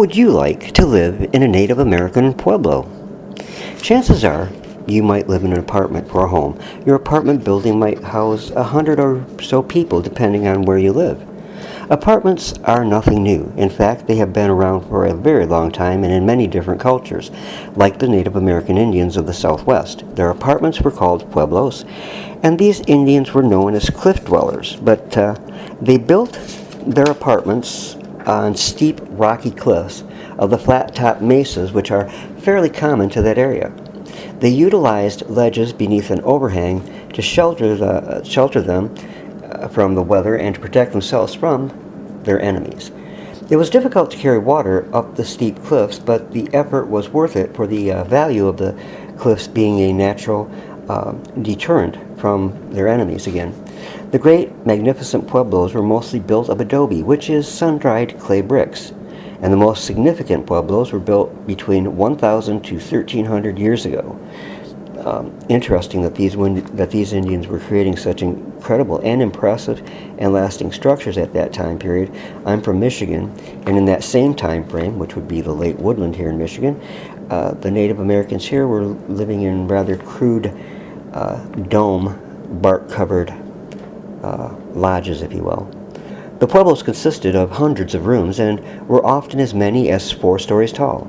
would you like to live in a Native American pueblo? Chances are you might live in an apartment or a home. Your apartment building might house 100 or so people depending on where you live. Apartments are nothing new. In fact, they have been around for a very long time and in many different cultures. Like the Native American Indians of the Southwest, their apartments were called pueblos, and these Indians were known as cliff dwellers, but they built their apartments on steep rocky cliffs of the flat-top mesas, which are fairly common to that area. They utilized ledges beneath an overhang to shelter them from the weather and to protect themselves from their enemies. It was difficult to carry water up the steep cliffs, but the effort was worth it for the value of the cliffs being a natural deterrent from their enemies again. The great, magnificent pueblos were mostly built of adobe, which is sun-dried clay bricks, and the most significant pueblos were built between 1,000 to 1,300 years ago. Interesting that these Indians were creating such incredible and impressive and lasting structures at that time period. I'm from Michigan, and in that same time frame, which would be the late woodland here in Michigan, the Native Americans here were living in rather crude dome, bark-covered lodges, if you will. The pueblos consisted of hundreds of rooms and were often as many as 4 stories tall.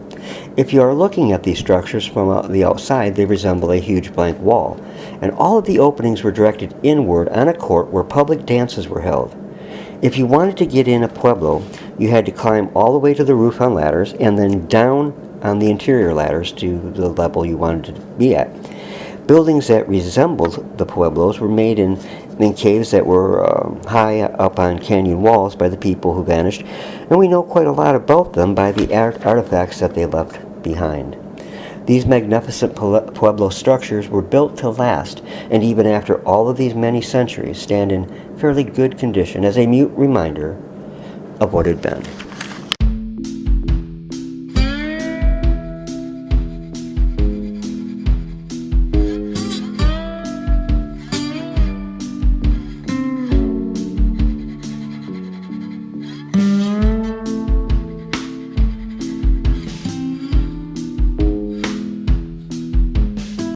If you are looking at these structures from the outside, they resemble a huge blank wall, and all of the openings were directed inward on a court where public dances were held. If you wanted to get in a pueblo, you had to climb all the way to the roof on ladders and then down on the interior ladders to the level you wanted to be at. Buildings that resembled the pueblos were made in caves that were high up on canyon walls by the people who vanished, and we know quite a lot about them by the artifacts that they left behind. These magnificent pueblo structures were built to last, and even after all of these many centuries stand in fairly good condition as a mute reminder of what had been.